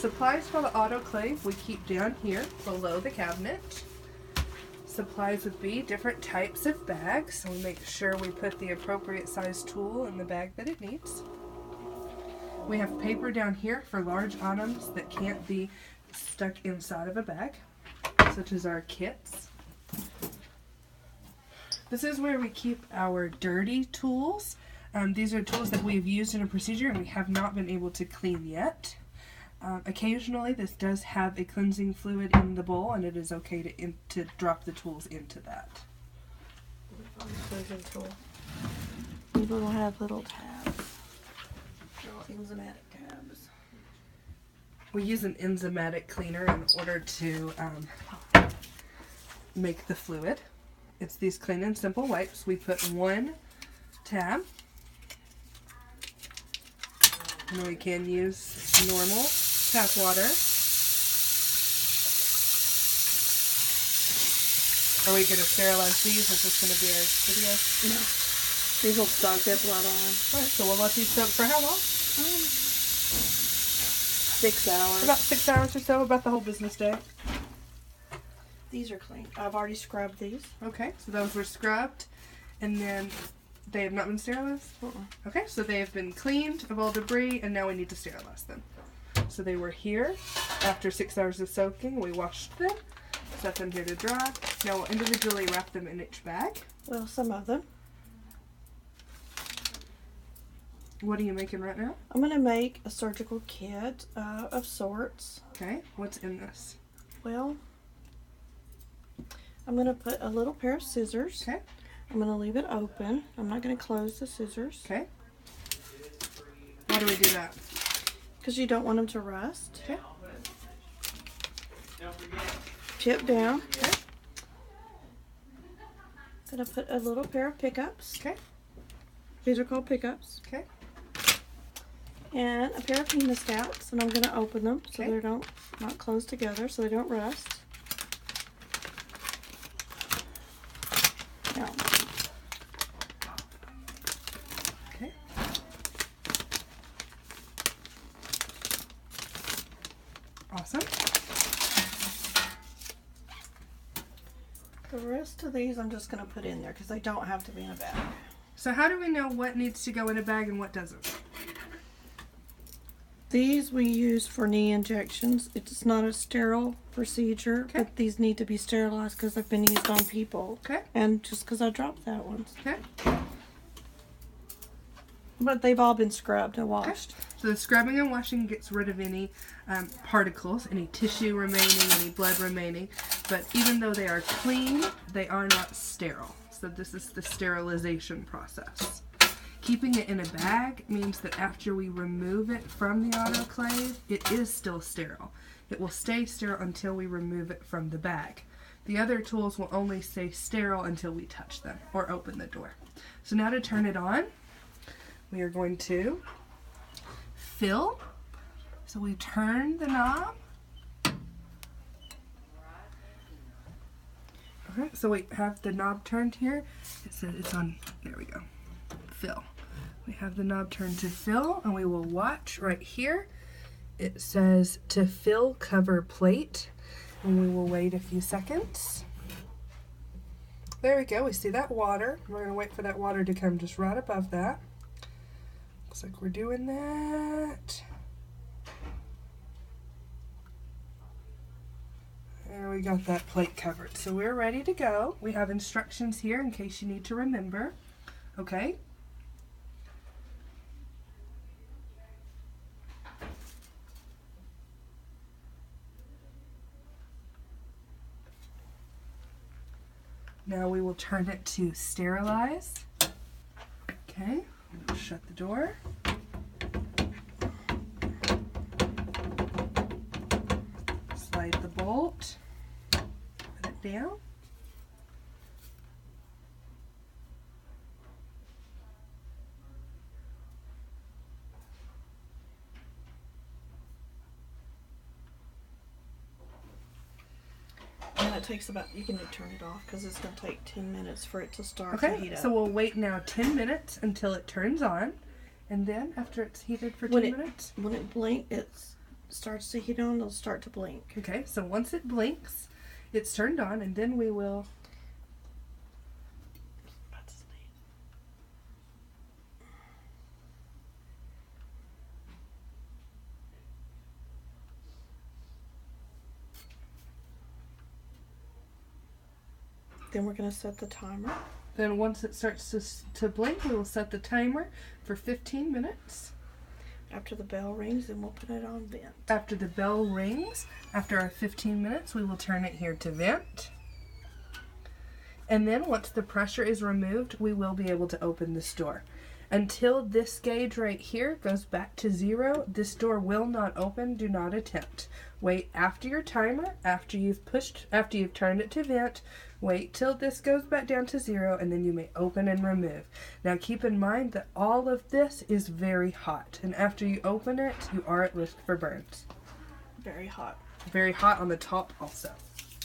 supplies for the autoclave we keep down here below the cabinet. Supplies would be different types of bags, so we make sure we put the appropriate size tool in the bag that it needs. We have paper down here for large items that can't be stuck inside of a bag, such as our kits. This is where we keep our dirty tools. These are tools that we've used in a procedure and we have not been able to clean yet. Occasionally this does have a cleansing fluid in the bowl, and it is okay to drop the tools into that. Cleansing tool. These will have little tabs. Enzymatic tabs. We use an enzymatic cleaner in order to make the fluid. It's these clean and simple wipes. We put one tab, and we can use normal tap water. Are we going to sterilize these? Is this going to be our video? No. These will soak their blood on. Alright, so we'll let these soak for how long? 6 hours. About 6 hours or so, about the whole business day. These are clean. I've already scrubbed these. Okay, so those were scrubbed, and then they have not been sterilized? Okay, so they have been cleaned of all debris, and now we need to sterilize them. So they were here. After 6 hours of soaking, we washed them, set them here to dry. Now we'll individually wrap them in each bag. Well, some of them. What are you making right now? I'm going to make a surgical kit of sorts. Okay, what's in this? Well, I'm going to put a little pair of scissors. Okay. I'm going to leave it open. I'm not going to close the scissors. Okay. Why do we do that? Because you don't want them to rust. Okay. Chip down. Okay. Going to put a little pair of pickups. Okay. These are called pickups. Okay. And a pair of hemostats, and I'm going to open them so Okay. they don't not close together, so they don't rust. Now, Okay. Awesome. the rest of these I'm just going to put in there because they don't have to be in a bag. So how do we know what needs to go in a bag and what doesn't? These we use for knee injections. It's not a sterile procedure, Okay. but these need to be sterilized because they've been used on people. Okay. And just because I dropped that one. Okay. But they've all been scrubbed and washed. So the scrubbing and washing gets rid of any particles, any tissue remaining, any blood remaining. But even though they are clean, they are not sterile. So this is the sterilization process. Keeping it in a bag means that after we remove it from the autoclave, it is still sterile. It will stay sterile until we remove it from the bag. The other tools will only stay sterile until we touch them or open the door. So now to turn it on, we are going to fill. So we turn the knob. Alright, so we have the knob turned here. It says it's on, there we go, fill. We have the knob turned to fill, and we will watch right here. It says to fill cover plate, and we will wait a few seconds. There we go, we see that water. We're going to wait for that water to come just right above that. Looks like we're doing that. There we got that plate covered. So we're ready to go. We have instructions here in case you need to remember. Okay. Now we will turn it to sterilize. Okay, we'll shut the door. Slide the bolt, put it down. And it takes about, you can turn it off because it's going to take 10 minutes for it to start to heat Okay, up. so we'll wait now 10 minutes until it turns on. And then after it's heated for 10 minutes, When it blinks, it starts to heat on, it'll start to blink. Okay, so once it blinks, it's turned on, and then we will... Then we're going to set the timer. Then once it starts to blink, we will set the timer for 15 minutes. After the bell rings, then we'll put it on vent. After the bell rings, after our 15 minutes, we will turn it here to vent. And then once the pressure is removed, we will be able to open this door. Until this gauge right here goes back to 0, this door will not open. Do not attempt. Wait after your timer, after you've turned it to vent, wait till this goes back down to 0, and then you may open and remove. Now keep in mind that all of this is very hot, and after you open it, you are at risk for burns. Very hot. Very hot on the top also.